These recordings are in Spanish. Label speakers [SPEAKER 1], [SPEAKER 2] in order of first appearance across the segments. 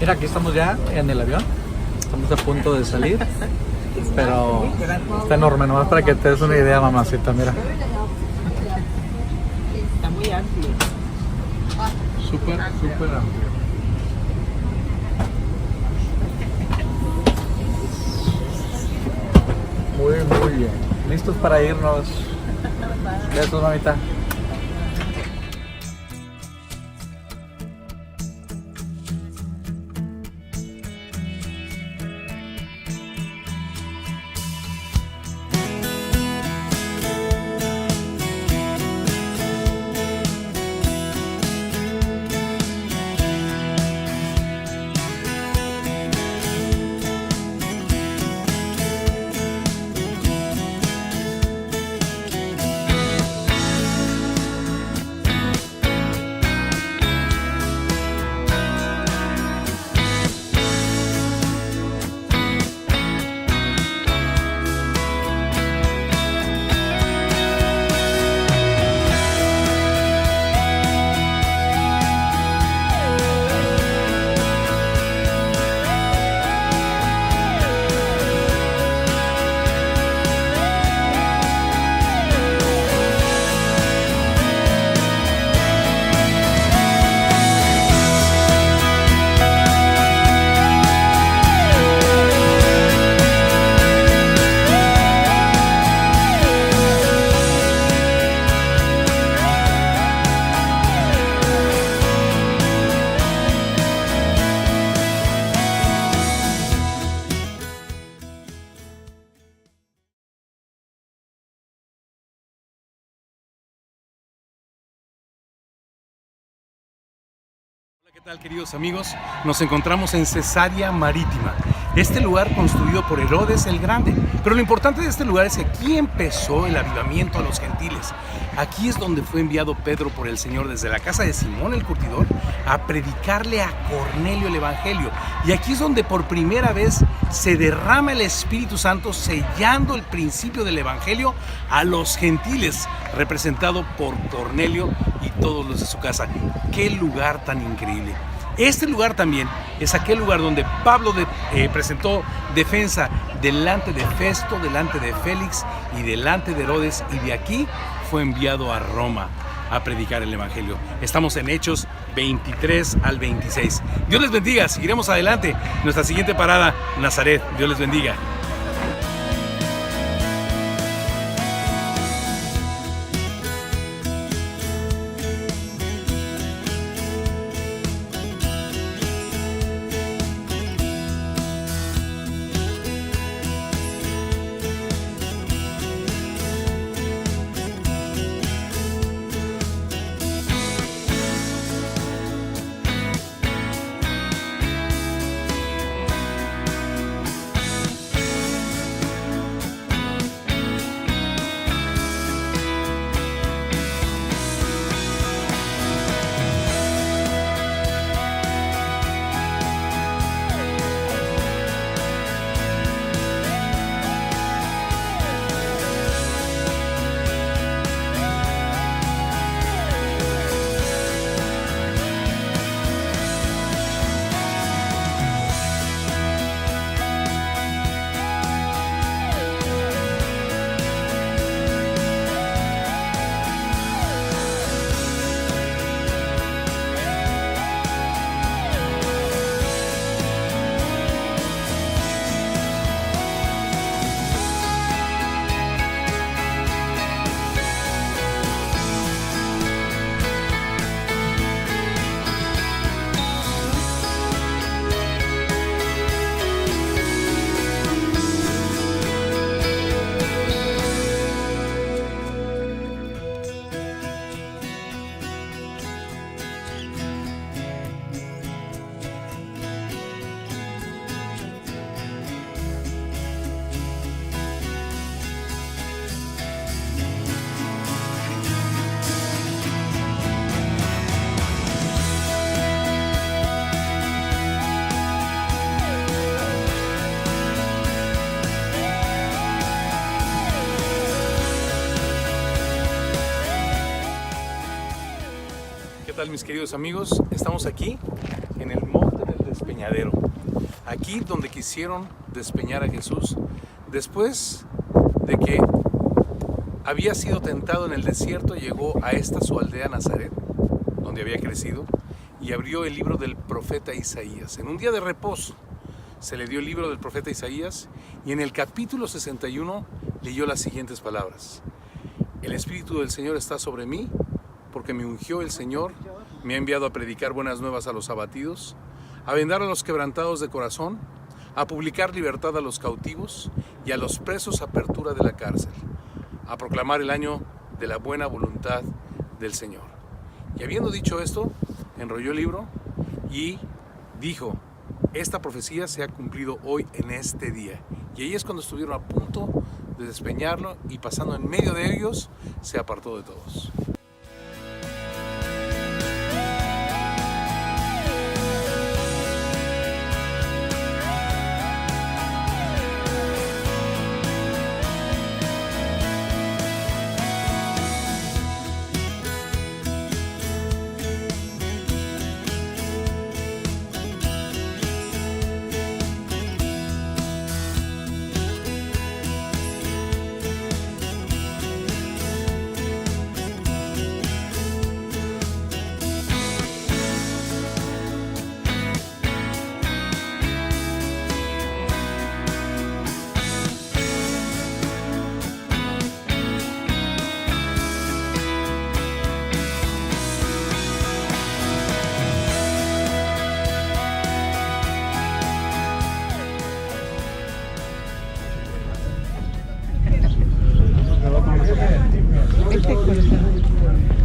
[SPEAKER 1] Mira, aquí estamos ya en el avión. Estamos a punto de salir. Pero está enorme, nomás para que te des una idea, mamacita, mira.
[SPEAKER 2] Está muy amplio.
[SPEAKER 1] Súper amplio. Muy bien. ¿Listos para irnos? Besos, mamita.
[SPEAKER 3] ¿Qué tal, queridos amigos? Nos encontramos en Cesarea Marítima, este lugar construido por Herodes el Grande. Pero lo importante de este lugar es que aquí empezó el avivamiento a los gentiles. Aquí es donde fue enviado Pedro por el Señor desde la casa de Simón el Curtidor a predicarle a Cornelio el Evangelio. Y aquí es donde por primera vez se derrama el Espíritu Santo, sellando el principio del Evangelio a los gentiles, representado por Cornelio y todos los de su casa. ¡Qué lugar tan increíble! Este lugar también es aquel lugar donde Pablo presentó defensa delante de Festo, delante de Félix y delante de Herodes, y de aquí fue enviado a Roma a predicar el Evangelio. Estamos en Hechos 23 al 26. Dios les bendiga, seguiremos adelante. Nuestra siguiente parada, Nazaret. Dios les bendiga. tal, mis queridos amigos? Estamos aquí en el Monte del Despeñadero. despeñadero. Aquí donde quisieron despeñar a Jesús después de que había sido tentado en el desierto, llegó a esta su aldea Nazaret, donde había crecido, y abrió el libro del profeta Isaías. En un día de reposo se le dio el libro del profeta Isaías y en el capítulo 61 leyó las siguientes palabras: el Espíritu del Señor está sobre mí, porque me ungió el Señor, me ha enviado a predicar buenas nuevas a los abatidos, a vendar a los quebrantados de corazón, a publicar libertad a los cautivos y a los presos apertura de la cárcel, a proclamar el año de la buena voluntad del Señor. Y habiendo dicho esto, enrolló el libro y dijo: esta profecía se ha cumplido hoy en este día. Y ahí es cuando estuvieron a punto de despeñarlo, y pasando en medio de ellos, se apartó de todos.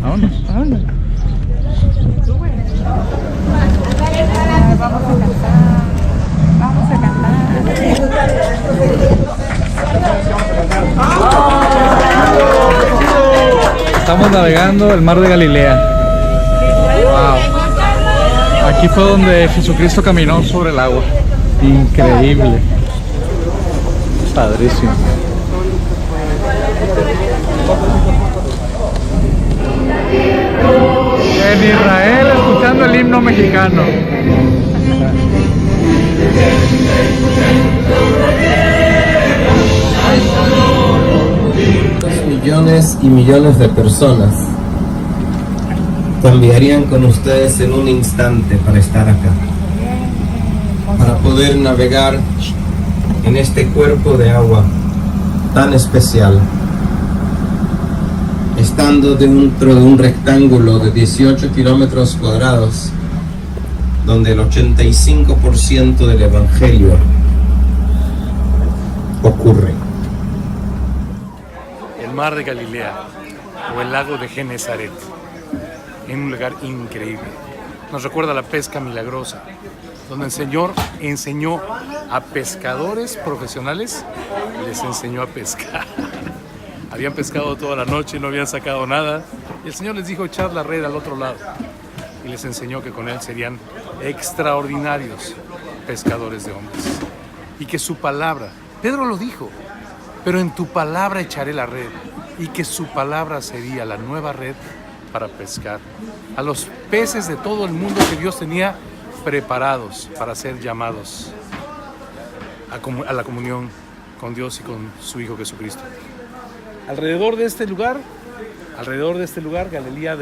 [SPEAKER 1] Vámonos.
[SPEAKER 2] Vámonos. Vamos a cantar.
[SPEAKER 1] Estamos navegando el mar de Galilea. Wow. Aquí fue donde Jesucristo caminó sobre el agua. Increíble. Padrísimo. En Israel, escuchando el himno mexicano.
[SPEAKER 4] Millones y millones de personas cambiarían con ustedes en un instante para estar acá, para poder navegar en este cuerpo de agua tan especial, estando dentro de un rectángulo de 18 kilómetros cuadrados, donde el 85% del Evangelio ocurre.
[SPEAKER 3] El mar de Galilea, o el lago de Genezaret, en un lugar increíble. Nos recuerda la pesca milagrosa, donde el Señor enseñó a pescadores profesionales, les enseñó a pescar. Habían pescado toda la noche, no habían sacado nada, y el Señor les dijo echar la red al otro lado, y les enseñó que con Él serían extraordinarios pescadores de hombres, y que su palabra, Pedro lo dijo, pero en tu palabra echaré la red, y que su palabra sería la nueva red para pescar a los peces de todo el mundo que Dios tenía preparados para ser llamados a la comunión con Dios y con su Hijo Jesucristo. Alrededor de este lugar, Galilea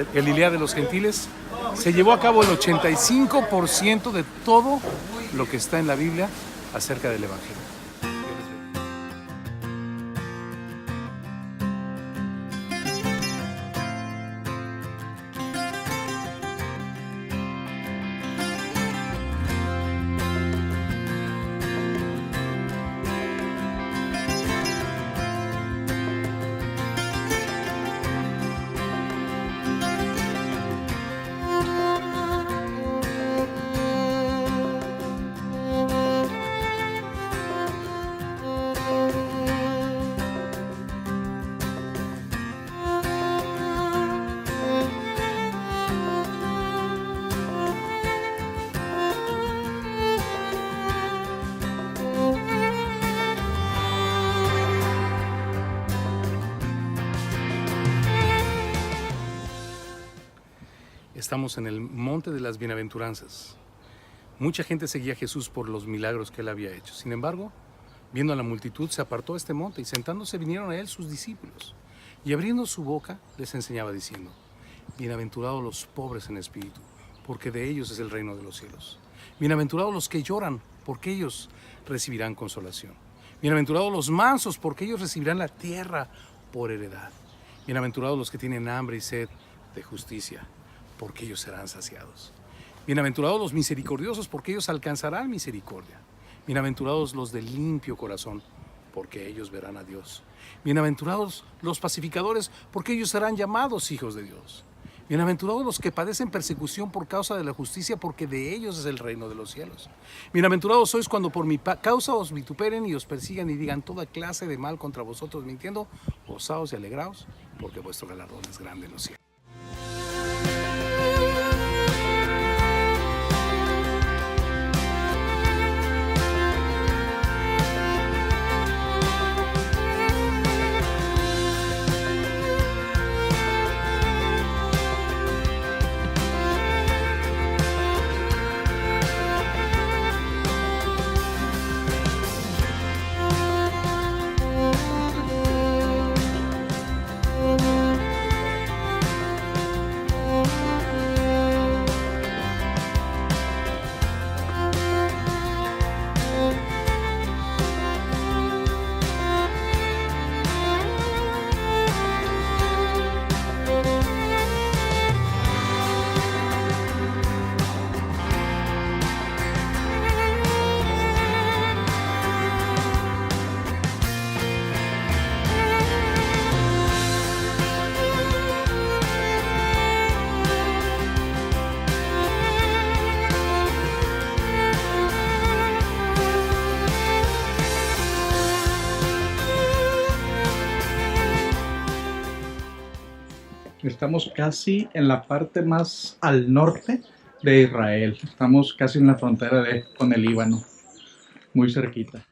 [SPEAKER 3] de los Gentiles, se llevó a cabo el 85% de todo lo que está en la Biblia acerca del Evangelio. Estamos en el Monte de las Bienaventuranzas, Mucha gente seguía a Jesús por los milagros que él había hecho. Sin embargo, viendo a la multitud, se apartó de este monte y sentándose vinieron a él sus discípulos. Y abriendo su boca, les enseñaba diciendo: bienaventurados los pobres en espíritu, porque de ellos es el reino de los cielos. Bienaventurados los que lloran, porque ellos recibirán consolación. Bienaventurados los mansos, porque ellos recibirán la tierra por heredad. Bienaventurados los que tienen hambre y sed de justicia, porque ellos serán saciados. Bienaventurados los misericordiosos, porque ellos alcanzarán misericordia. Bienaventurados los de limpio corazón, porque ellos verán a Dios. Bienaventurados los pacificadores, porque ellos serán llamados hijos de Dios. Bienaventurados los que padecen persecución por causa de la justicia, porque de ellos es el reino de los cielos. Bienaventurados sois cuando por mi causa os vituperen y os persigan y digan toda clase de mal contra vosotros mintiendo. Gozaos y alegraos, porque vuestro galardón es grande en los cielos.
[SPEAKER 1] Estamos casi en la parte más al norte de Israel. Estamos casi en la frontera con el Líbano, muy cerquita.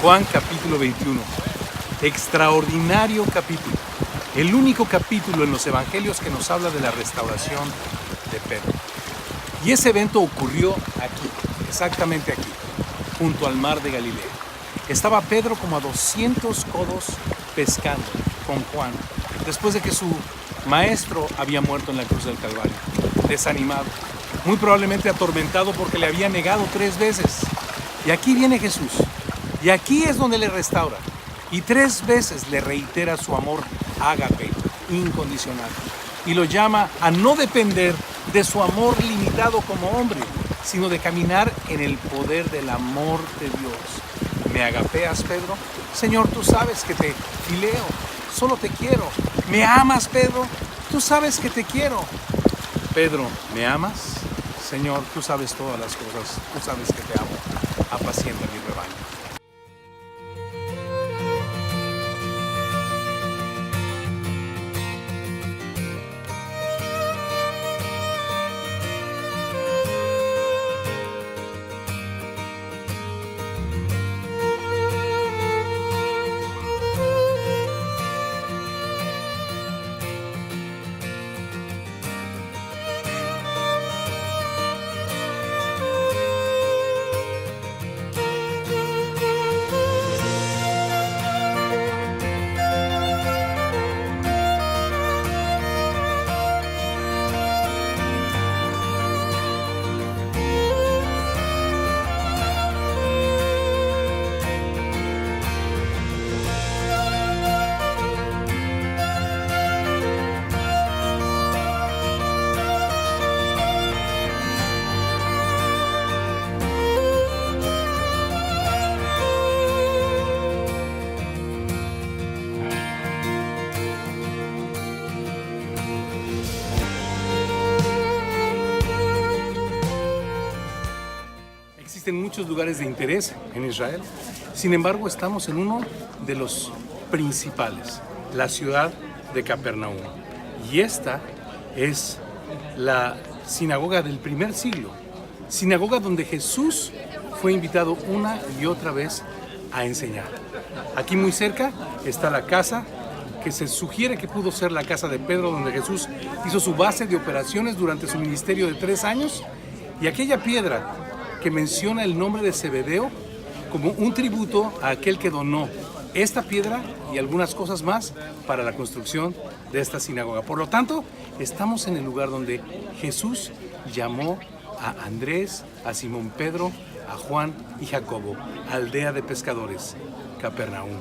[SPEAKER 3] Juan capítulo 21. Extraordinario capítulo. El único capítulo en los evangelios que nos habla de la restauración de Pedro. Y ese evento ocurrió aquí, exactamente aquí, junto al mar de Galilea. Estaba Pedro como a 200 codos pescando con Juan, después de que su maestro había muerto en la cruz del Calvario, desanimado, muy probablemente atormentado porque le había negado 3 veces. Y aquí viene Jesús, y aquí es donde le restaura, y 3 veces le reitera su amor ágape, incondicional, y lo llama a no depender de su amor limitado como hombre, sino de caminar en el poder del amor de Dios. ¿Me agapeas, Pedro? Señor, tú sabes que te fileo, solo te quiero. ¿Me amas, Pedro? Tú sabes que te quiero. Pedro, ¿me amas? Señor, tú sabes todas las cosas, tú sabes que te amo. Apacienta mi rebaño. Existen muchos lugares de interés en Israel, sin embargo estamos en uno de los principales, la ciudad de Capernaum. Y esta es la sinagoga del primer siglo, sinagoga donde Jesús fue invitado una y otra vez a enseñar. Aquí muy cerca está la casa que se sugiere que pudo ser la casa de Pedro, donde Jesús hizo su base de operaciones durante su ministerio de 3 años, y aquella piedra que menciona el nombre de Zebedeo como un tributo a aquel que donó esta piedra y algunas cosas más para la construcción de esta sinagoga. Por lo tanto, estamos en el lugar donde Jesús llamó a Andrés, a Simón Pedro, a Juan y Jacobo, aldea de pescadores, Capernaum.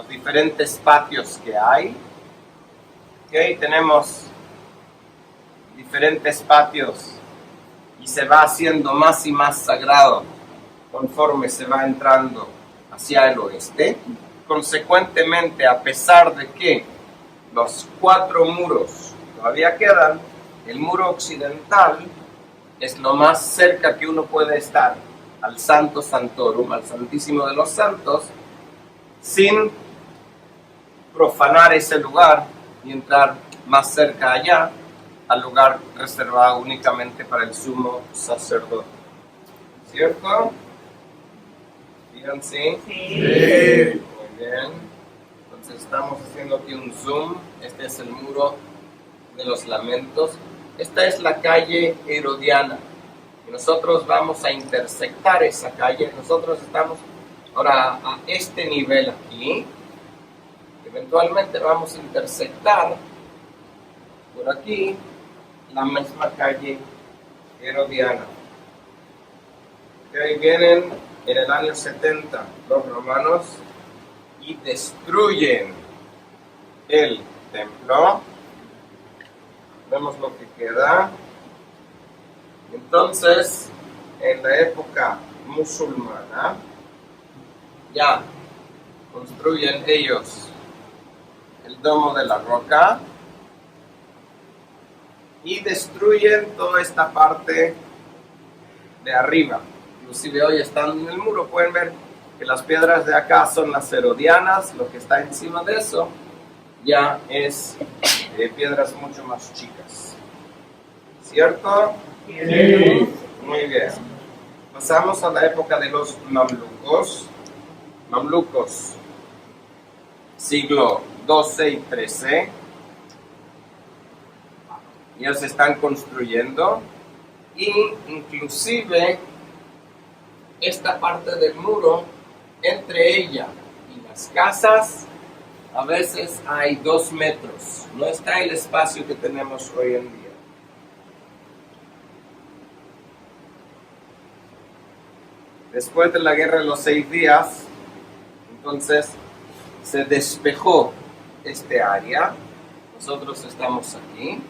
[SPEAKER 4] Diferentes patios que hay. Okay, tenemos diferentes patios y se va haciendo más y más sagrado conforme se va entrando hacia el oeste. Consecuentemente, a pesar de que los 4 muros todavía quedan, el muro occidental es lo más cerca que uno puede estar al Santo Santorum, al Santísimo de los Santos, sin profanar ese lugar y entrar más cerca allá, al lugar reservado únicamente para el sumo sacerdote. ¿Cierto? ¿Fíjense?
[SPEAKER 2] Sí.
[SPEAKER 4] Muy bien. Entonces estamos haciendo aquí un zoom. Este es el muro de los lamentos. Esta es la calle Herodiana. Y nosotros vamos a intersectar esa calle. Nosotros estamos ahora a este nivel aquí. Eventualmente vamos a intersectar por aquí la misma calle Herodiana. Que vienen en el año 70 los romanos y destruyen el templo. Vemos lo que queda. Entonces, en la época musulmana, ya construyen ellos el domo de la roca y destruyen toda esta parte de arriba. Inclusive hoy están en el muro, pueden ver que las piedras de acá son las herodianas, lo que está encima de eso ya es piedras mucho más chicas. ¿Cierto?
[SPEAKER 2] Sí.
[SPEAKER 4] Muy bien. Pasamos a la época de los mamlucos. Mamlucos, siglo XII y XIII. Ellos están construyendo y inclusive esta parte del muro, entre ella y las casas, a veces hay 2 metros. No está el espacio que tenemos hoy en día. Después de la Guerra de los 6 días, entonces se despejó este área. Nosotros estamos aquí.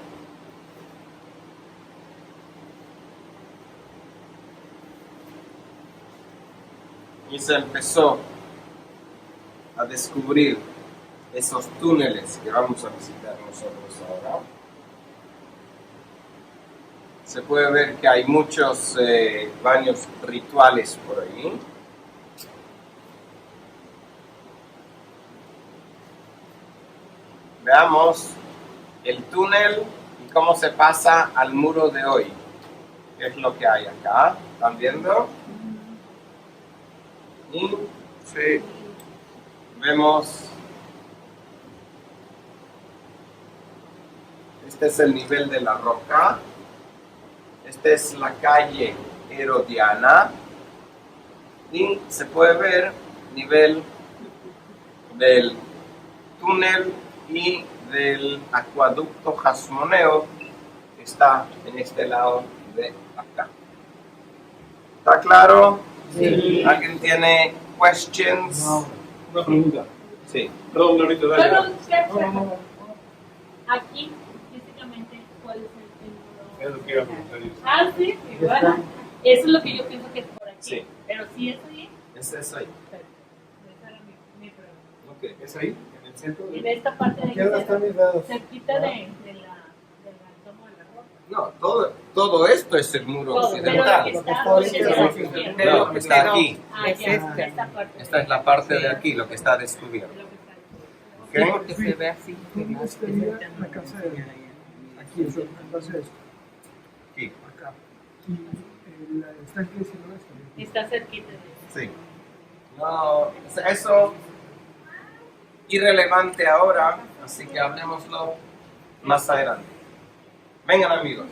[SPEAKER 4] Y se empezó a descubrir esos túneles que vamos a visitar nosotros ahora. Se puede ver que hay muchos baños rituales por ahí. Veamos el túnel y cómo se pasa al muro de hoy. ¿Qué es lo que hay acá? ¿Están viendo? Y sí, vemos, este es el nivel de la roca, esta es la calle Herodiana y se puede ver nivel del túnel y del acueducto Hasmoneo que está en este lado de acá. ¿Está claro?
[SPEAKER 2] Sí.
[SPEAKER 4] ¿Alguien tiene questions?
[SPEAKER 5] Una pregunta.
[SPEAKER 4] Sí.
[SPEAKER 5] Perdón, Glorita, dale.
[SPEAKER 2] Pero, aquí, físicamente, ¿cuál es el
[SPEAKER 5] Es
[SPEAKER 2] número?
[SPEAKER 5] lo que iba a preguntar yo.
[SPEAKER 2] Ah, sí, bueno. Eso es lo que yo pienso que es por aquí.
[SPEAKER 4] Sí.
[SPEAKER 2] Pero sí es ahí,
[SPEAKER 4] Es eso ahí.
[SPEAKER 2] esa era mi pregunta.
[SPEAKER 4] Ok.
[SPEAKER 5] ¿Es ahí? ¿En el centro?
[SPEAKER 2] En esta parte de
[SPEAKER 6] Aquí ahora están
[SPEAKER 2] aquí,
[SPEAKER 6] mis dedos.
[SPEAKER 2] cerquita de la tomo de la ropa.
[SPEAKER 4] No, todo esto es el muro
[SPEAKER 2] Todo, pero lo
[SPEAKER 4] occidental.
[SPEAKER 2] que
[SPEAKER 6] Lo que
[SPEAKER 2] está
[SPEAKER 6] está ahorita
[SPEAKER 2] hacia
[SPEAKER 6] es
[SPEAKER 2] la
[SPEAKER 6] aquí.
[SPEAKER 2] izquierda.
[SPEAKER 4] No, está aquí.
[SPEAKER 2] Ah, ya, esta parte.
[SPEAKER 4] Esta es la parte de aquí, lo que está descubierto.
[SPEAKER 2] Lo que está ahí.
[SPEAKER 4] ¿Ok?
[SPEAKER 7] Porque se ve así.
[SPEAKER 6] ¿Dónde estaría la casa de aquí, eso, en base a esto,
[SPEAKER 4] Aquí.
[SPEAKER 6] acá? Y la estanque de Silvestre.
[SPEAKER 2] Está cerquita de
[SPEAKER 4] Sí. No, eso irrelevante ahora, así que hablemoslo más adelante. Vengan, amigos.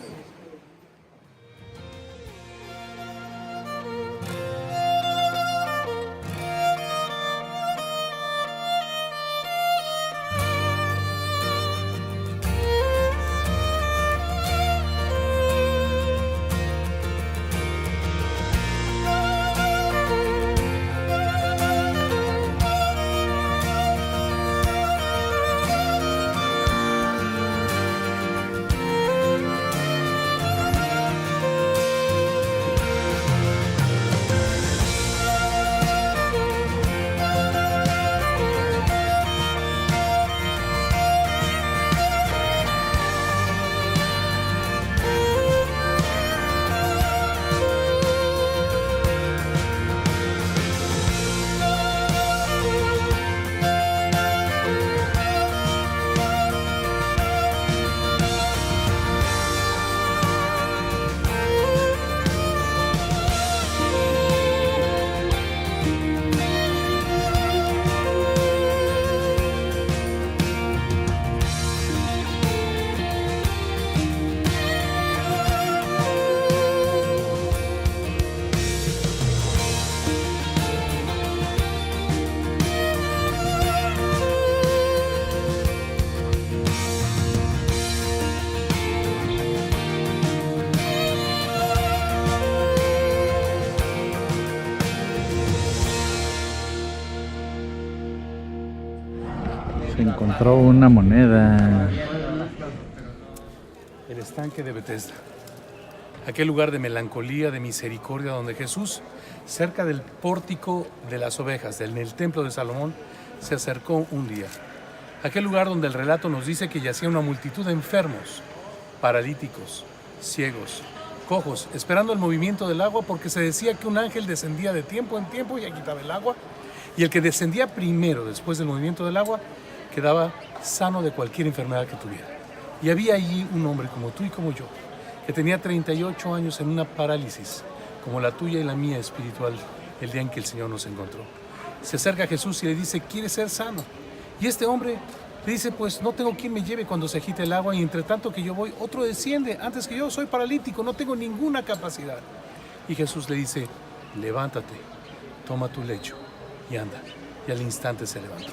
[SPEAKER 1] Se encontró una moneda.
[SPEAKER 3] El estanque de Bethesda. Aquel lugar de melancolía, de misericordia, donde Jesús, cerca del pórtico de las ovejas, en el templo de Salomón, se acercó un día. Aquel lugar donde el relato nos dice que yacía una multitud de enfermos, paralíticos, ciegos, cojos, esperando el movimiento del agua, porque se decía que un ángel descendía de tiempo en tiempo y quitaba el agua, y el que descendía primero después del movimiento del agua quedaba sano de cualquier enfermedad que tuviera. Y había allí un hombre como tú y como yo, que tenía 38 años en una parálisis, como la tuya y la mía espiritual, el día en que el Señor nos encontró. Se acerca a Jesús y le dice, ¿quieres ser sano? Y este hombre le dice, pues no tengo quien me lleve cuando se agite el agua, y entre tanto que yo voy, otro desciende antes que yo, soy paralítico, no tengo ninguna capacidad. Y Jesús le dice, levántate, toma tu lecho y anda. Y al instante se levantó.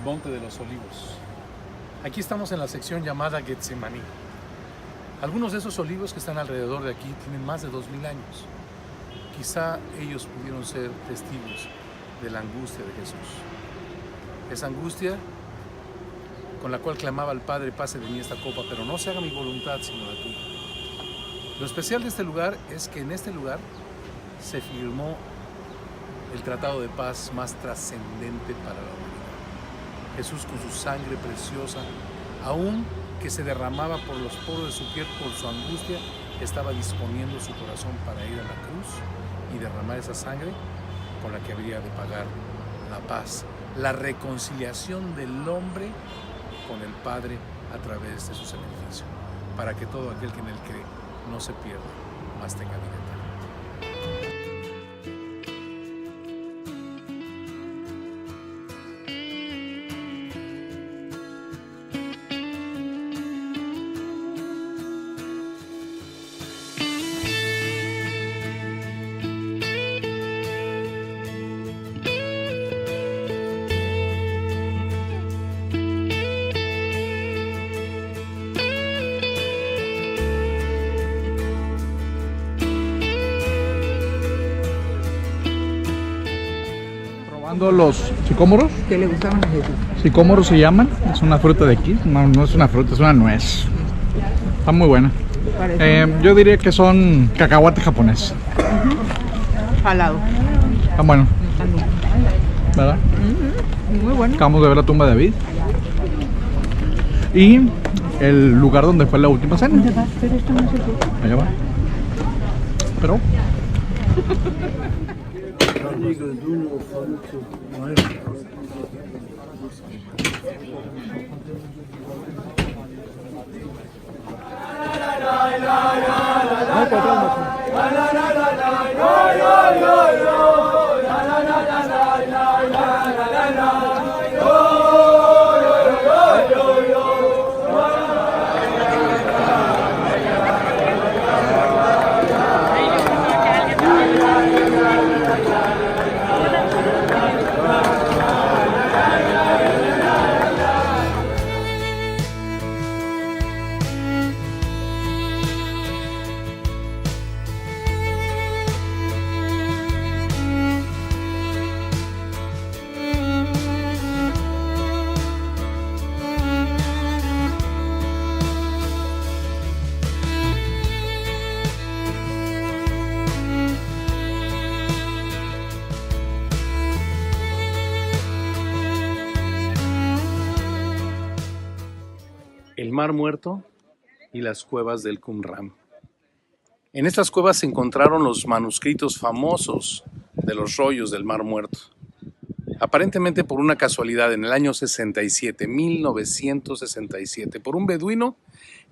[SPEAKER 3] Monte de los Olivos. Aquí estamos en la sección llamada Getsemaní. Algunos de esos olivos que están alrededor de aquí tienen más de 2000 años. Quizá ellos pudieron ser testigos de la angustia de Jesús. Esa angustia con la cual clamaba al Padre, pase de mí esta copa, pero no se haga mi voluntad sino la tuya. Lo especial de este lugar es que en este lugar se firmó el tratado de paz más trascendente para la humanidad. Jesús, con su sangre preciosa, aún que se derramaba por los poros de su piel por su angustia, estaba disponiendo su corazón para ir a la cruz y derramar esa sangre con la que habría de pagar la paz, la reconciliación del hombre con el Padre a través de su sacrificio, para que todo aquel que en él cree no se pierda, mas tenga vida eterna.
[SPEAKER 1] Los sicómoros.
[SPEAKER 6] ¿Qué le gustaban a Jesús?
[SPEAKER 1] Sicómoros se llaman. Es una fruta de aquí. No, no es una fruta, es una nuez. Está muy buena. Yo diría que son cacahuate japonés.
[SPEAKER 6] Jalado.
[SPEAKER 1] Está bueno. ¿Verdad?
[SPEAKER 6] Muy bueno.
[SPEAKER 1] Acabamos de ver la tumba de David. Y el lugar donde fue la última cena.
[SPEAKER 6] Pero esto no se puede.
[SPEAKER 1] Allá va. Pero
[SPEAKER 3] el Mar Muerto y las cuevas del Qumran. En estas cuevas se encontraron los manuscritos famosos de los rollos del Mar Muerto. Aparentemente por una casualidad en el año 67, 1967, por un beduino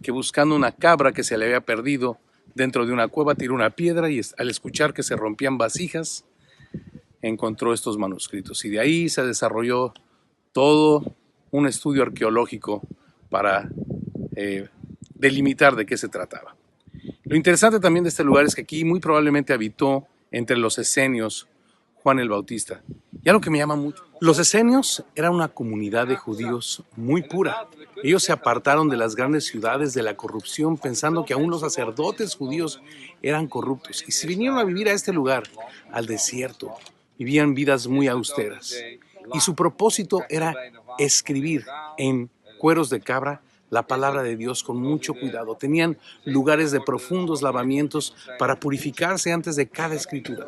[SPEAKER 3] que buscando una cabra que se le había perdido dentro de una cueva tiró una piedra y al escuchar que se rompían vasijas encontró estos manuscritos y de ahí se desarrolló todo un estudio arqueológico para delimitar de qué se trataba. Lo interesante también de este lugar es que aquí muy probablemente habitó entre los esenios Juan el Bautista. Y algo que me llama mucho, los esenios eran una comunidad de judíos muy pura. Ellos se apartaron de las grandes ciudades, de la corrupción, pensando que aún los sacerdotes judíos eran corruptos. Y se vinieron a vivir a este lugar, al desierto. Vivían vidas muy austeras. Y su propósito era escribir en cueros de cabra la palabra de Dios con mucho cuidado. Tenían lugares de profundos lavamientos para purificarse antes de cada escritura.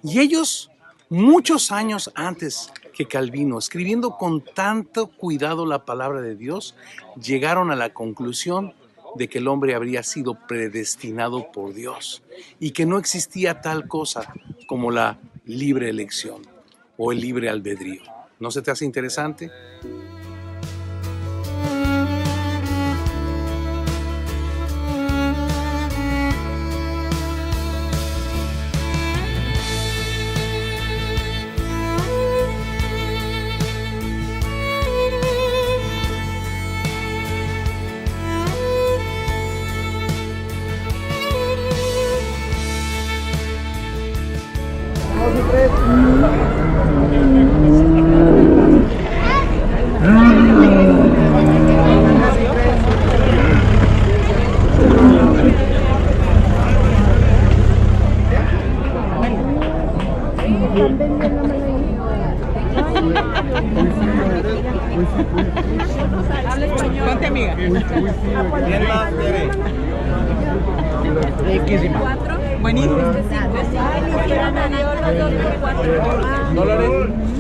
[SPEAKER 3] Y ellos, muchos años antes que Calvino, escribiendo con tanto cuidado la palabra de Dios, llegaron a la conclusión de que el hombre habría sido predestinado por Dios y que no existía tal cosa como la libre elección o el libre albedrío. ¿No se te hace interesante?
[SPEAKER 6] Ponte, amiga. Riquísima. Buenísima.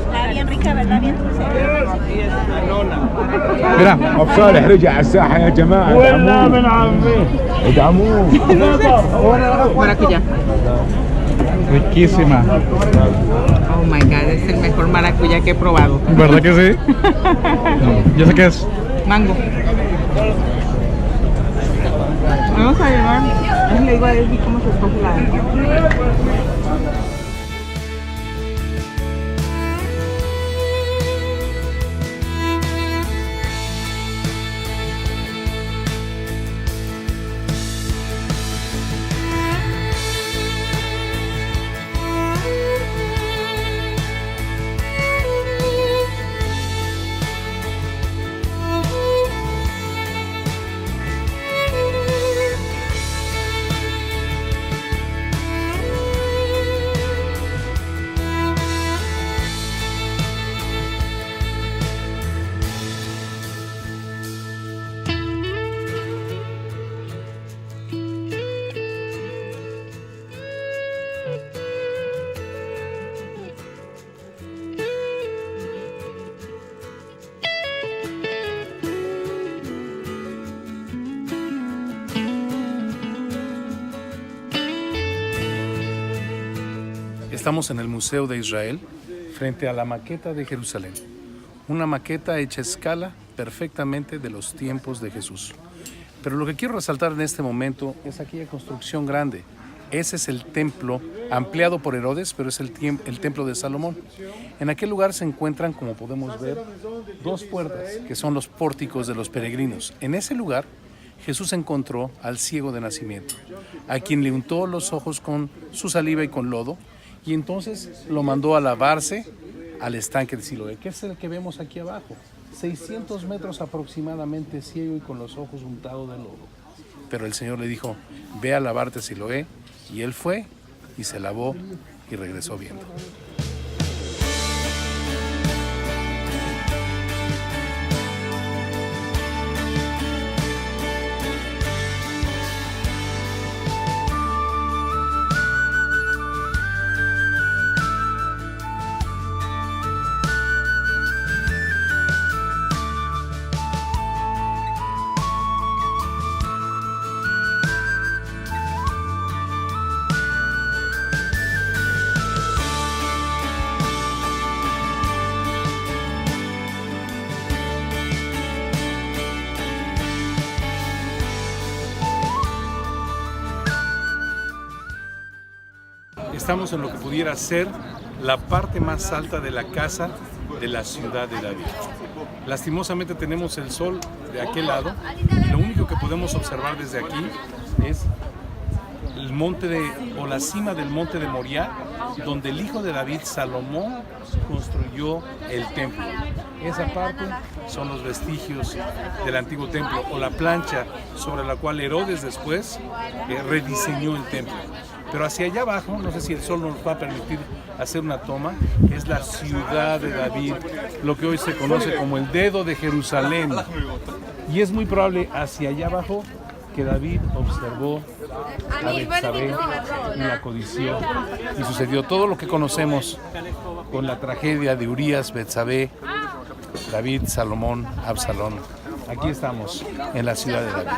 [SPEAKER 7] Está bien rica, ¿verdad? Bien dulce.
[SPEAKER 1] Mira,
[SPEAKER 8] ابو صالح رجع الساحه يا جماعه ولا من عمي ادعموه
[SPEAKER 6] Maracuyá.
[SPEAKER 1] riquísima.
[SPEAKER 6] Oh my God, es el mejor maracuyá que he probado.
[SPEAKER 1] ¿Verdad que sí? Yo sé qué es.
[SPEAKER 6] Mango. Vamos a llevar. Le digo a Daisy cómo se escoge la.
[SPEAKER 3] Estamos en el Museo de Israel, frente a la maqueta de Jerusalén. Una maqueta hecha a escala perfectamente de los tiempos de Jesús. Pero lo que quiero resaltar en este momento es aquella construcción grande. Ese es el templo ampliado por Herodes, pero es el templo de Salomón. En aquel lugar se encuentran, como podemos ver, dos puertas, que son los pórticos de los peregrinos. En ese lugar, Jesús encontró al ciego de nacimiento, a quien le untó los ojos con su saliva y con lodo, y entonces lo mandó a lavarse al estanque de Siloé, que es el que vemos aquí abajo. 600 metros aproximadamente, ciego y con los ojos untados de lodo. Pero el Señor le dijo, ve a lavarte a Siloé, y él fue y se lavó y regresó viendo. Estamos en lo que pudiera ser la parte más alta de la casa de la ciudad de David. Lastimosamente tenemos el sol de aquel lado. Lo único que podemos observar desde aquí es el monte o la cima del monte de Moriah, donde el hijo de David, Salomón, construyó el templo. Esa parte son los vestigios del antiguo templo, o la plancha sobre la cual Herodes después rediseñó el templo. Pero hacia allá abajo, no sé si el sol nos va a permitir hacer una toma, es la ciudad de David, lo que hoy se conoce como el dedo de Jerusalén. Y es muy probable hacia allá abajo que David observó a Betsabé y la codició, y sucedió todo lo que conocemos con la tragedia de Urías, Betsabé, David, Salomón, Absalón. Aquí estamos en la ciudad de David.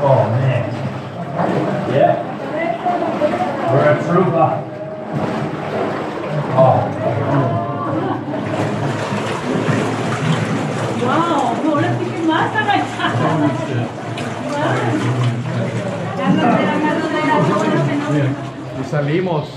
[SPEAKER 8] Oh man. Yeah. We're a trooper. Oh.
[SPEAKER 2] Wow, ahora sí que más
[SPEAKER 1] Y salimos.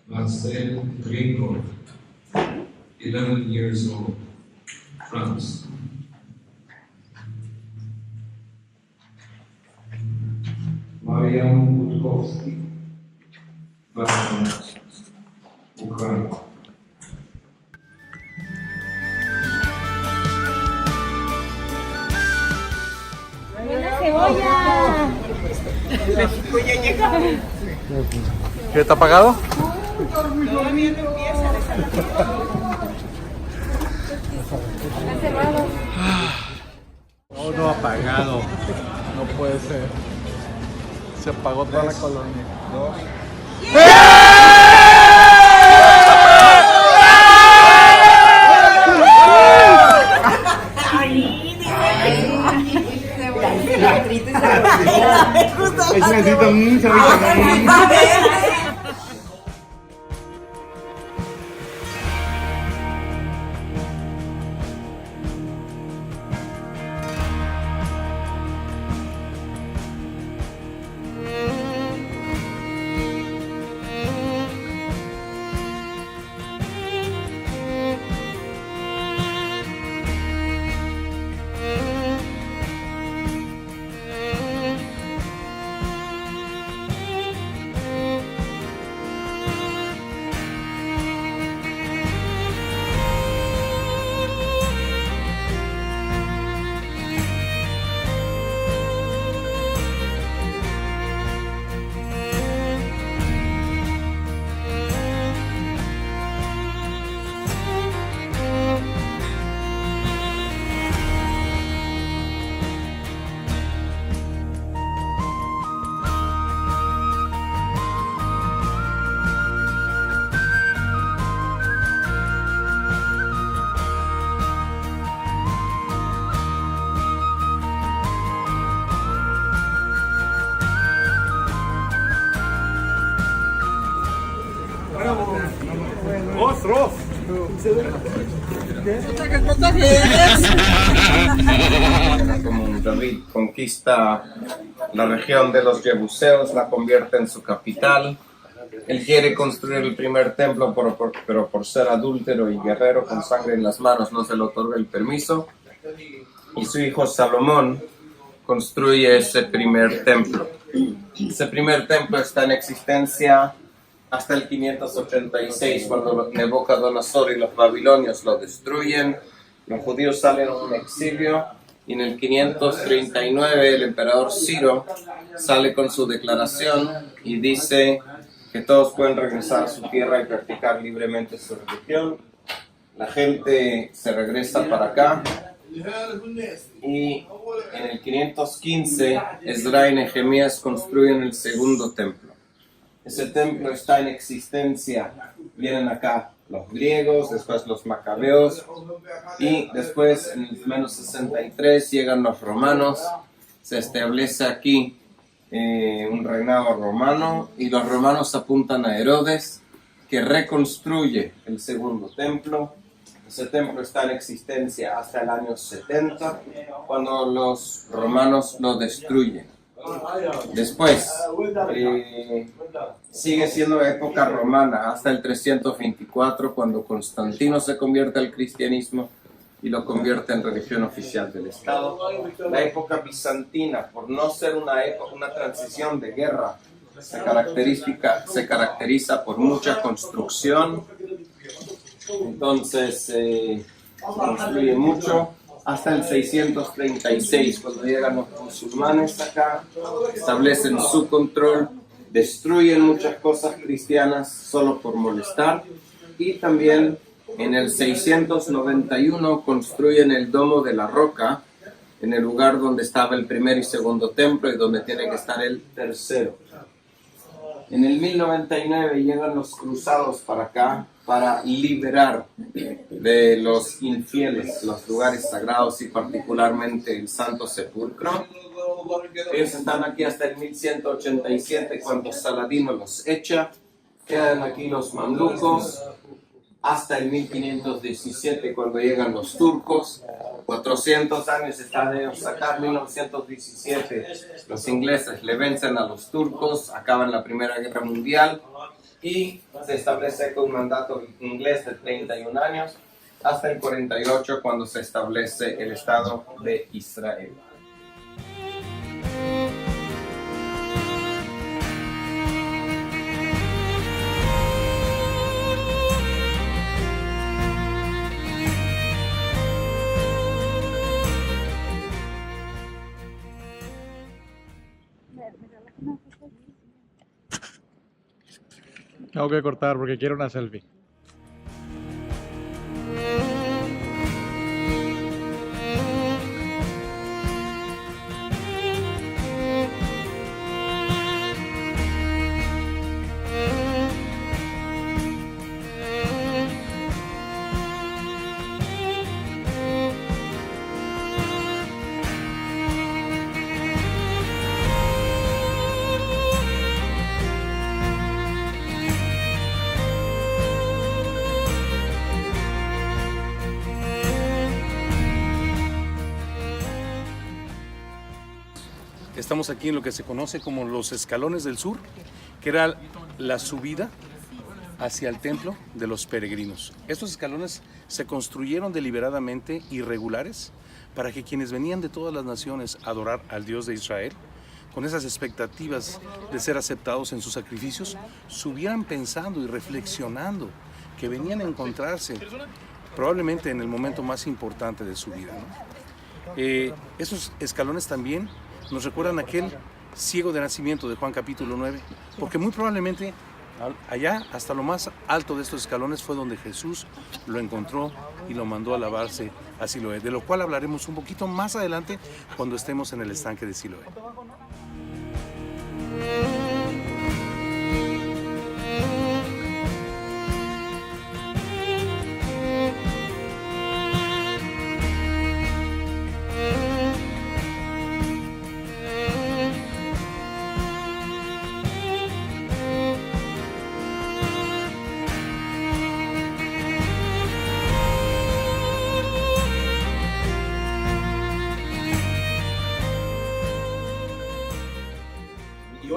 [SPEAKER 9] Marcel Gringo, 11 years old, France. Mariam Budkowski, Bakhmut, Ukraine.
[SPEAKER 1] ¿Qué está apagado? Todo apagado. No puede ser. Se apagó toda la colonia. Necesito un cervito.
[SPEAKER 4] Como David conquista la región de los Jebuseos, la convierte en su capital. Él quiere construir el primer templo, pero por ser adúltero y guerrero con sangre en las manos no se le otorga el permiso. Y su hijo Salomón construye ese primer templo. Ese primer templo está en existencia hasta el 586, cuando Nabucodonosor y los babilonios lo destruyen. Los judíos salen a un exilio y en el 539 el emperador Ciro sale con su declaración y dice que todos pueden regresar a su tierra y practicar libremente su religión. La gente se regresa para acá y en el 515 Esdras y Nehemías construyen el segundo templo. Ese templo está en existencia. Vienen acá los griegos, después los macabeos y después en el menos 63 llegan los romanos. Se establece aquí un reinado romano y los romanos apuntan a Herodes, que reconstruye el segundo templo. Ese templo está en existencia hasta el año 70, cuando los romanos lo destruyen. Después sigue siendo época romana hasta el 324, cuando Constantino se convierte al cristianismo y lo convierte en religión oficial del Estado. La época bizantina, por no ser una transición de guerra, se caracteriza por mucha construcción. Entonces se construye mucho hasta el 636, cuando llegan los musulmanes acá, establecen su control, destruyen muchas cosas cristianas solo por molestar, y también en el 691 construyen el Domo de la Roca, en el lugar donde estaba el primer y segundo templo y donde tiene que estar el tercero. En el 1099 llegan los cruzados para acá para liberar de los infieles los lugares sagrados y particularmente el Santo Sepulcro. Ellos están aquí hasta el 1187, cuando Saladino los echa. Quedan aquí los mamlucos hasta el 1517, cuando llegan los turcos. 400 años están ellos acá. En 1917 los ingleses le vencen a los turcos, acaban la Primera Guerra Mundial y se establece con un mandato inglés de 31 años hasta el 48, cuando se establece el Estado de Israel.
[SPEAKER 1] Tengo que cortar porque quiero una selfie.
[SPEAKER 3] Estamos aquí en lo que se conoce como los Escalones del Sur, que era la subida hacia el templo de los peregrinos. Estos escalones se construyeron deliberadamente irregulares para que quienes venían de todas las naciones a adorar al Dios de Israel, con esas expectativas de ser aceptados en sus sacrificios, subieran pensando y reflexionando que venían a encontrarse probablemente en el momento más importante de su vida, ¿no? Esos escalones también nos recuerdan aquel ciego de nacimiento de Juan capítulo 9, porque muy probablemente allá, hasta lo más alto de estos escalones, fue donde Jesús lo encontró y lo mandó a lavarse a Siloé, de lo cual hablaremos un poquito más adelante cuando estemos en el estanque de Siloé.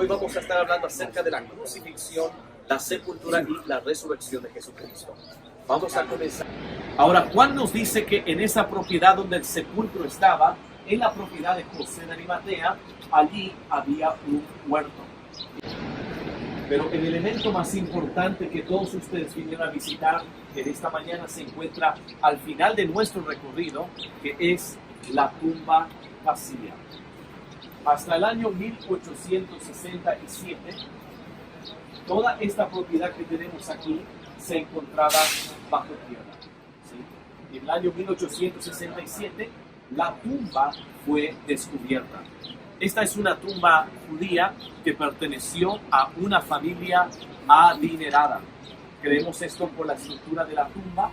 [SPEAKER 10] Hoy vamos a estar hablando acerca de la crucifixión, la sepultura y la resurrección de Jesucristo. Vamos a comenzar. Ahora, Juan nos dice que en esa propiedad donde el sepulcro estaba, en la propiedad de José de Arimatea, allí había un huerto. Pero el elemento más importante que todos ustedes vinieron a visitar en esta mañana se encuentra al final de nuestro recorrido, que es la tumba vacía. Hasta el año 1867, toda esta propiedad que tenemos aquí se encontraba bajo tierra. ¿Sí? En el año 1867, la tumba fue descubierta. Esta es una tumba judía que perteneció a una familia adinerada. Creemos esto por la estructura de la tumba.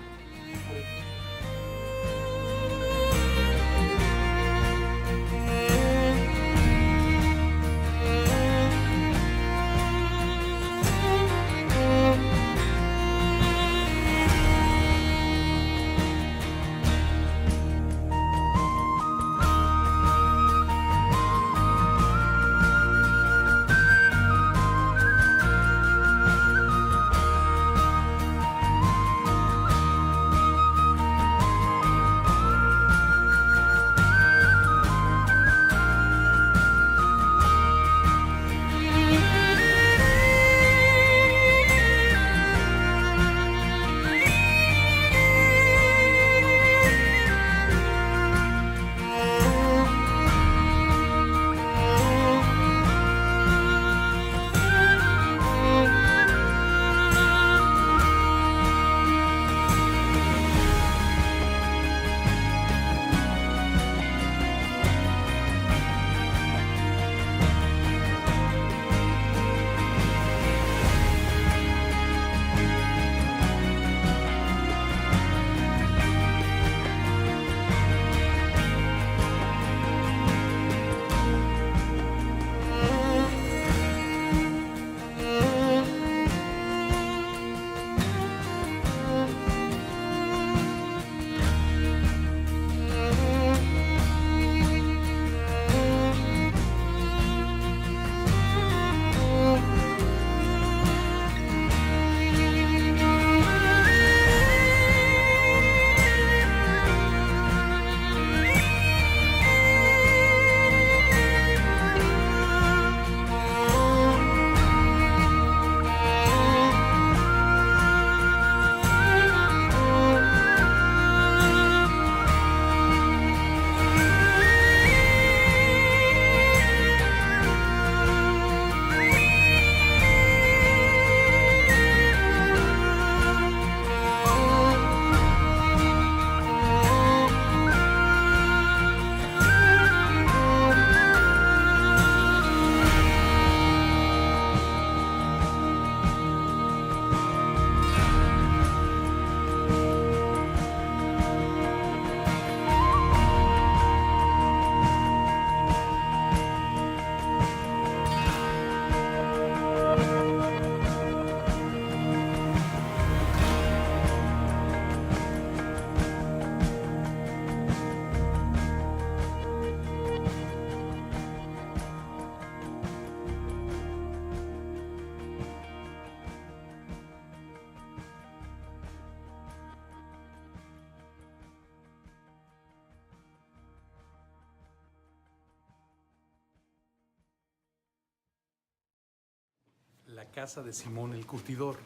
[SPEAKER 3] La casa de Simón el Curtidor,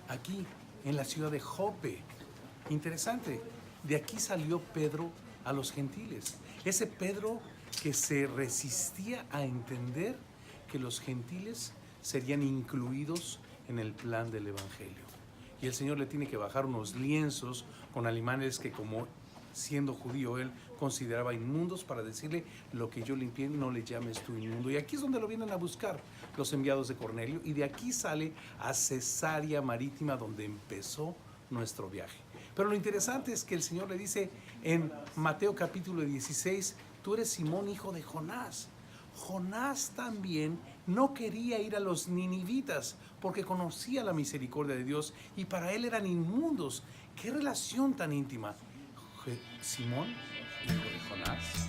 [SPEAKER 3] aquí en la ciudad de Jope. Interesante, de aquí salió Pedro a los gentiles. Ese Pedro que se resistía a entender que los gentiles serían incluidos en el plan del Evangelio. Y el Señor le tiene que bajar unos lienzos con animales que, como siendo judío él, consideraba inmundos, para decirle: lo que yo limpié no le llames tú inmundo. Y aquí es donde lo vienen a buscar los enviados de Cornelio, y de aquí sale a Cesarea Marítima, donde empezó nuestro viaje. Pero lo interesante es que el Señor le dice en Mateo capítulo 16: tú eres Simón, hijo de Jonás. Jonás también no quería ir a los ninivitas porque conocía la misericordia de Dios y para él eran inmundos. ¿Qué relación tan íntima? Simón, hijo de Jonás.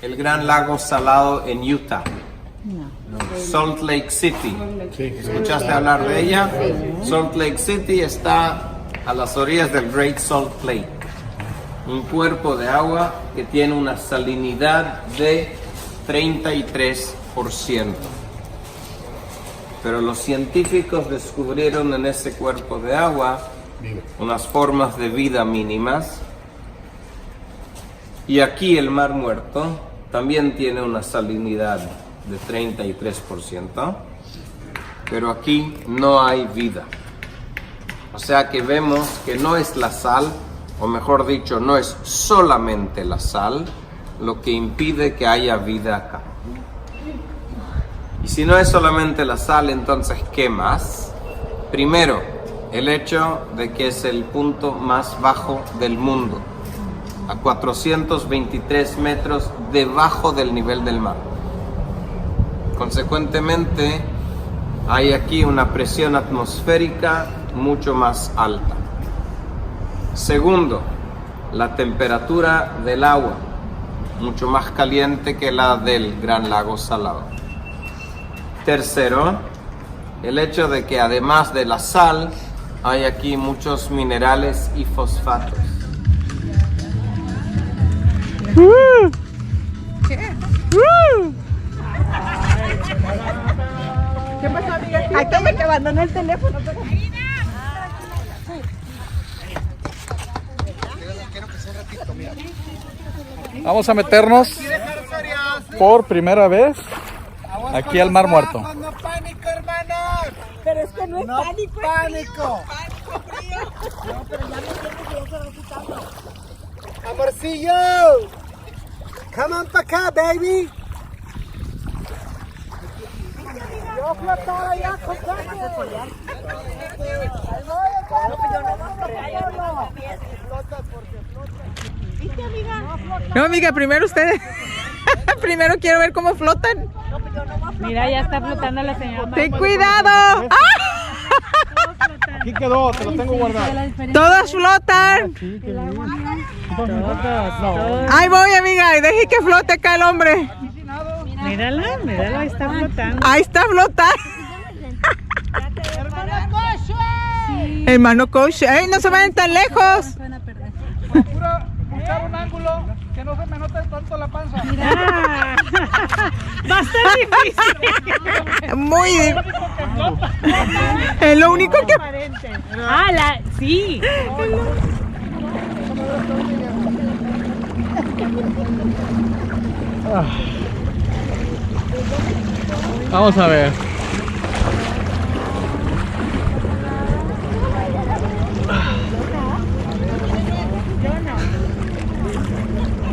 [SPEAKER 4] el Gran Lago Salado en Utah. Salt Lake City. ¿Escuchaste hablar de ella? Salt Lake City está a las orillas del Great Salt Lake. Un cuerpo de agua que tiene una salinidad de 33%. Pero los científicos descubrieron en ese cuerpo de agua unas formas de vida mínimas. Y aquí el Mar Muerto también tiene una salinidad de 33%, pero aquí no hay vida. O sea que vemos que no es la sal, o mejor dicho, no es solamente la sal lo que impide que haya vida acá. Y si no es solamente la sal, entonces ¿qué más? Primero, el hecho de que es el punto más bajo del mundo, a 423 metros debajo del nivel del mar. Consecuentemente, hay aquí una presión atmosférica mucho más alta. Segundo, la temperatura del agua, mucho más caliente que la del Gran Lago Salado. Tercero, el hecho de que además de la sal, hay aquí muchos minerales y fosfatos.
[SPEAKER 7] ¿Qué pasó, amiga? Ay, tome que abandonó el teléfono.
[SPEAKER 1] Vamos a meternos por primera vez aquí al Mar Muerto.
[SPEAKER 6] No pánico, hermanos.
[SPEAKER 7] Pero es que no es pánico.
[SPEAKER 6] Pánico.
[SPEAKER 7] Pánico frío. No, pero ya me siento que ya se va quitando.
[SPEAKER 6] Amorcillo. Come on pa' acá, baby. Yo flotaba allá con
[SPEAKER 11] No, amiga, primero ustedes. Primero quiero ver cómo flotan.
[SPEAKER 2] Mira, ya está flotando la señora.
[SPEAKER 11] ¡Ten cuidado!
[SPEAKER 5] Aquí quedó, te lo tengo guardado.
[SPEAKER 11] ¡Todos flotan!
[SPEAKER 2] Todos.
[SPEAKER 11] Ahí voy, amiga, y deje que flote acá el hombre.
[SPEAKER 2] Mírala, mírala, ahí está flotando.
[SPEAKER 11] Ahí está flotando. Hermano coach, ¡ey, no se vayan tan lejos!
[SPEAKER 6] Procura buscar un ángulo que no se me note tanto la panza.
[SPEAKER 2] Va a estar difícil.
[SPEAKER 11] Muy difícil. Es lo único que...
[SPEAKER 2] Sí.
[SPEAKER 1] Vamos a ver.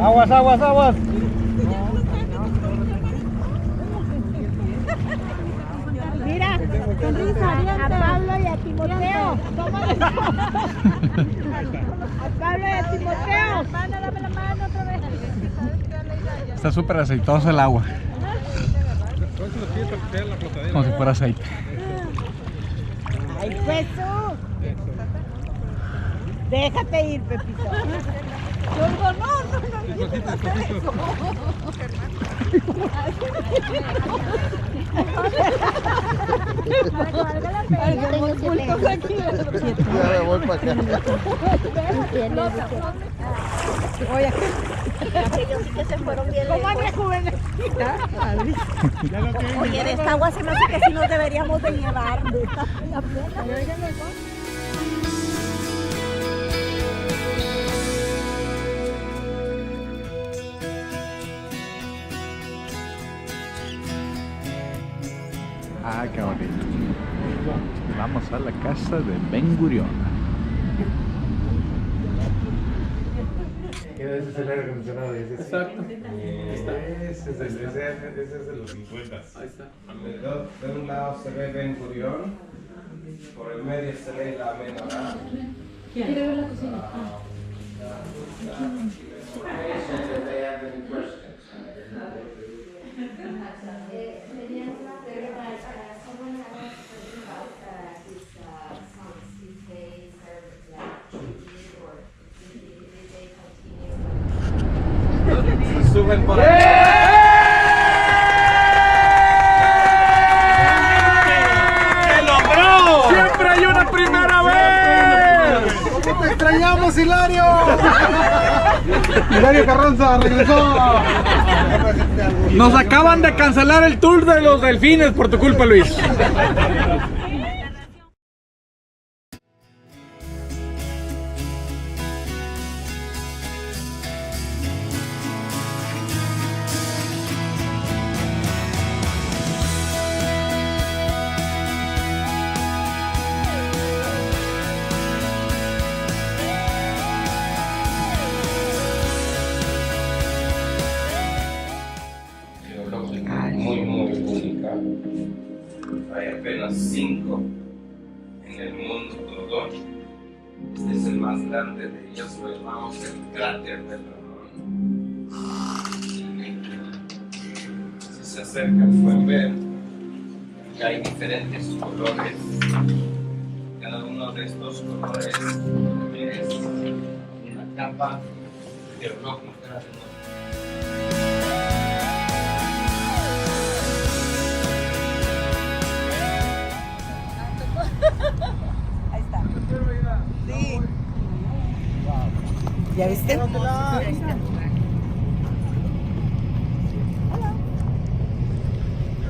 [SPEAKER 6] Aguas, aguas, aguas.
[SPEAKER 7] Mira, a Pablo y a Timoteo. A Pablo y a Timoteo. Dame la mano otra vez.
[SPEAKER 1] Está súper aceitoso el agua. Como si fuera aceite.
[SPEAKER 7] ¡Ay, Jesús! Déjate ir, Pepito. Yo digo, no. Oye, aquellos que se fueron bien lejos. Oye, de esta agua se me hace que sí nos deberíamos de llevar.
[SPEAKER 1] Ah, qué bonito. Vamos a la casa de Ben Gurion.
[SPEAKER 5] Ese es el aire acondicionado.
[SPEAKER 3] Exacto.
[SPEAKER 5] Ese es de los 50.
[SPEAKER 3] Ahí está.
[SPEAKER 4] De un lado se ve Ben Gurion, por el medio se ve la menorá.
[SPEAKER 2] ¿Quiere ver la cocina?
[SPEAKER 4] Suben por ahí.
[SPEAKER 6] Luis Carranza regresó. Nos acaban de cancelar el tour de los delfines por tu culpa, Luis.
[SPEAKER 4] Muy única. Hay apenas 5 en el mundo todo. Este es el más grande de ellos, lo llamamos el cráter del Ramón. Si se acercan pueden ver que hay diferentes colores. Cada uno de estos colores es una capa geológica de
[SPEAKER 11] Ahí está. Sí. ¿Ya viste?
[SPEAKER 4] We're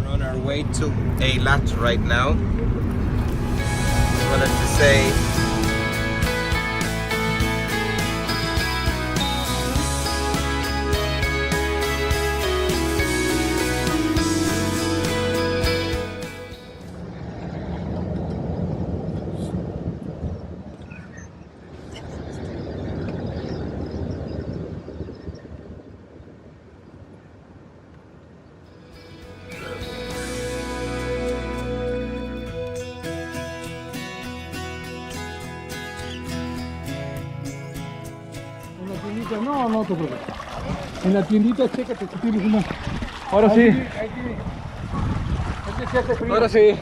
[SPEAKER 4] on our way to Eilat right now. Just wanted to say
[SPEAKER 6] no te preocupes. En la tiendita, chécate que tienes una. Ahora sí. Ahora sí.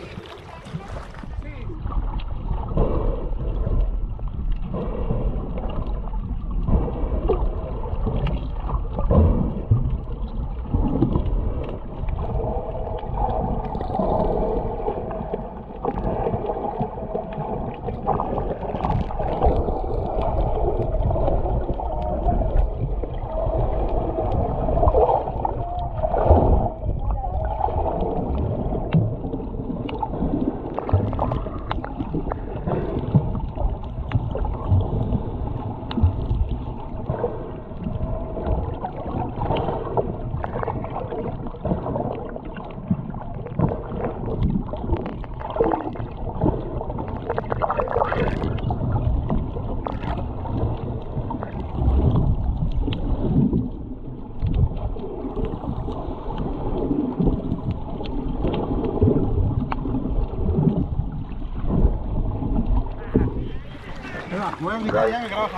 [SPEAKER 6] Voy a invitar ya, me graba.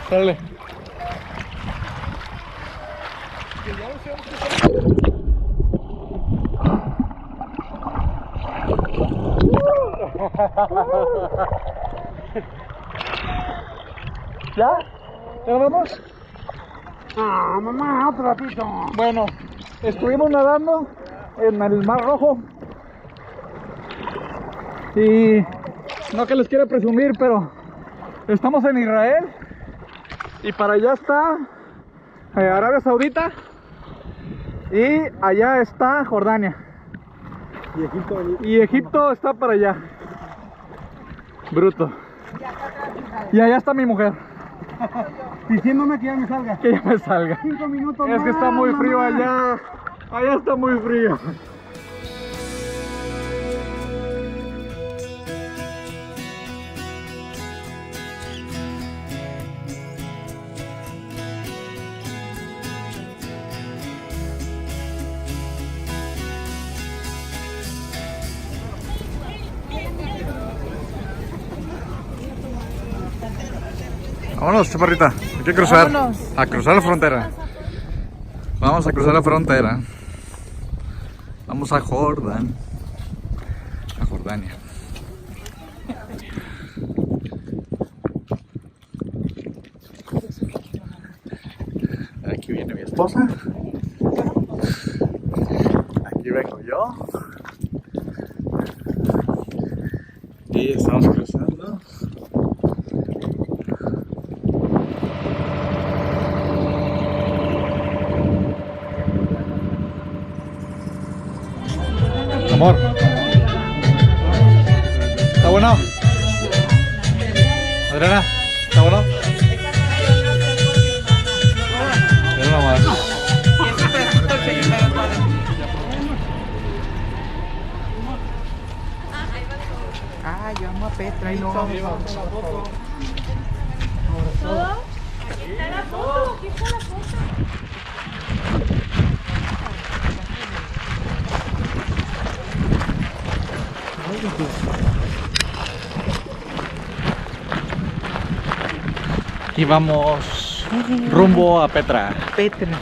[SPEAKER 6] Dale. ¿Ya? ¿Ya nos vamos? Ah, mamá, otro ratito. Bueno, estuvimos nadando en el Mar Rojo. Y no que les quiera presumir, pero estamos en Israel. Y para allá está Arabia Saudita. Y allá está Jordania. Y Egipto está para allá. Bruto. Y allá está mi mujer. Diciéndome que ya me salga. Que ya me salga. 5 minutos. Es que está muy frío allá. Allá está muy frío. Vámonos, chaparrita. Hay que cruzar. Vámonos. A cruzar la frontera. Vamos a cruzar la frontera. Vamos a Jordania. A Jordania. Aquí viene mi esposa. Aquí vengo yo. Y estamos cruzando. Amor. ¿Está bueno? Adriana, ¿está bueno? Mira nomás.
[SPEAKER 11] Ah, yo amo a Petra y no.
[SPEAKER 2] ¿Todo? Aquí está la foto, aquí está la foto.
[SPEAKER 6] Y vamos rumbo a Petra.
[SPEAKER 11] Petra.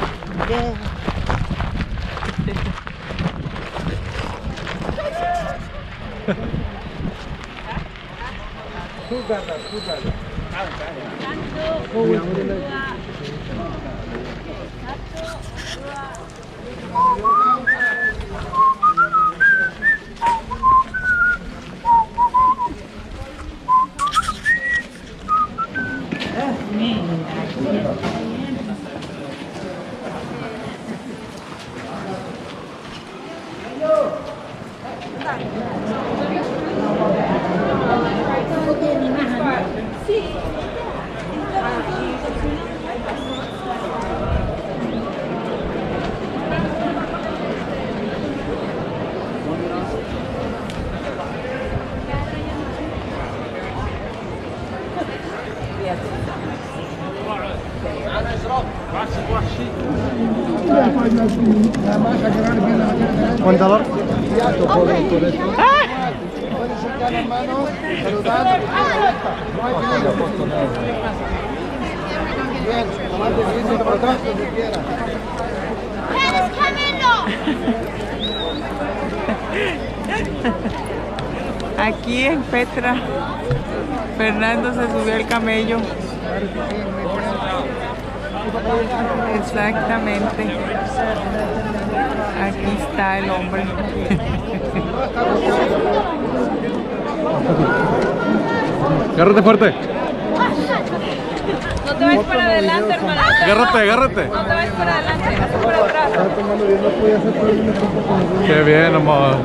[SPEAKER 6] ¿Contador?
[SPEAKER 11] Aquí en Petra, Fernando se subió al camello. Exactamente. Aquí está el hombre.
[SPEAKER 6] Agárrate fuerte.
[SPEAKER 2] No te vayas para adelante, hermana.
[SPEAKER 6] Agárrate, agárrate.
[SPEAKER 2] No te vayas para adelante, hazte por atrás.
[SPEAKER 6] Qué bien, amor.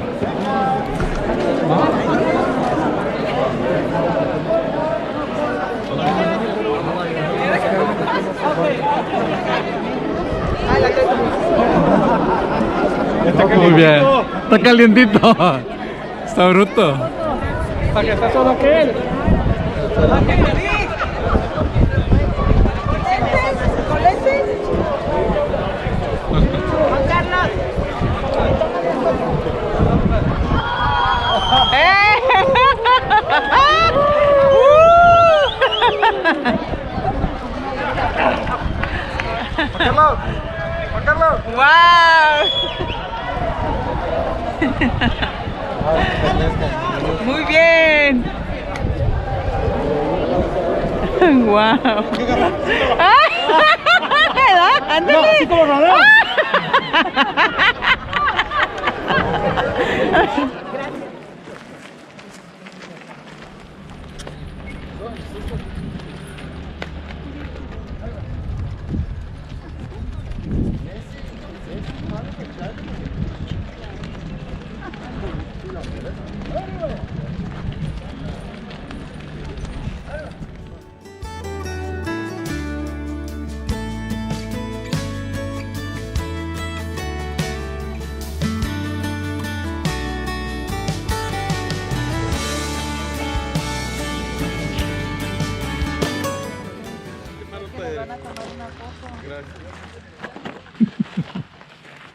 [SPEAKER 6] Muy bien. Está calientito. Está bruto.
[SPEAKER 12] Para que está solo aquel.
[SPEAKER 7] Juan Carlos.
[SPEAKER 6] Juan Carlos.
[SPEAKER 11] ¡Wow! Muy bien. ¡Wow! ¡Ándale!
[SPEAKER 12] No, así como rodeo.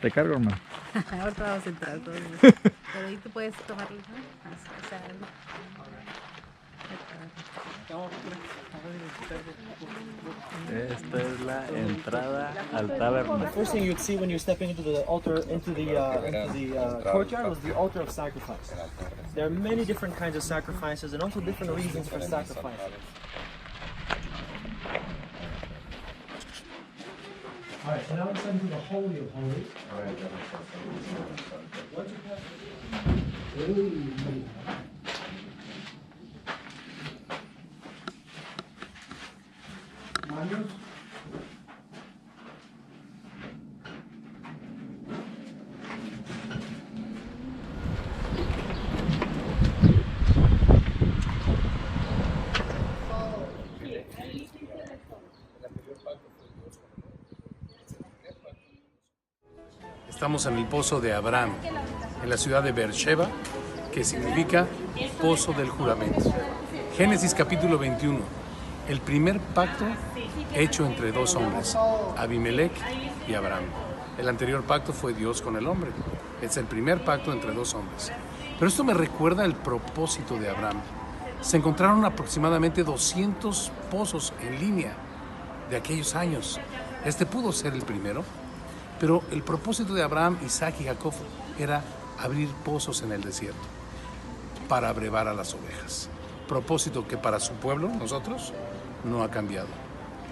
[SPEAKER 6] Te cargo, hermano.
[SPEAKER 13] Ahorita vamos a entrar todos. Pero ahí tú puedes tomarlo, ¿no? O sea,
[SPEAKER 14] esta es la entrada al taberna.
[SPEAKER 15] The first thing you'd see when you're stepping into the altar, into the courtyard, was the altar of sacrifice. There are many different kinds of sacrifices and also different reasons for sacrifice. Alright, so now let's head into the Holy of Holies. Once you pass Manos.
[SPEAKER 3] Estamos en el pozo de Abraham, en la ciudad de Beersheba, que significa pozo del juramento. Génesis capítulo 21, el primer pacto hecho entre dos hombres, Abimelech y Abraham. El anterior pacto fue Dios con el hombre. Es el primer pacto entre dos hombres. Pero esto me recuerda el propósito de Abraham. Se encontraron aproximadamente 200 pozos en línea de aquellos años. Este pudo ser el primero, pero el propósito de Abraham, Isaac y Jacob era abrir pozos en el desierto para abrevar a las ovejas. Propósito que para su pueblo, nosotros, no ha cambiado.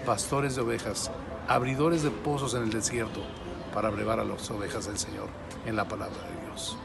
[SPEAKER 3] Pastores de ovejas, abridores de pozos en el desierto para abrevar a las ovejas del Señor en la palabra de Dios.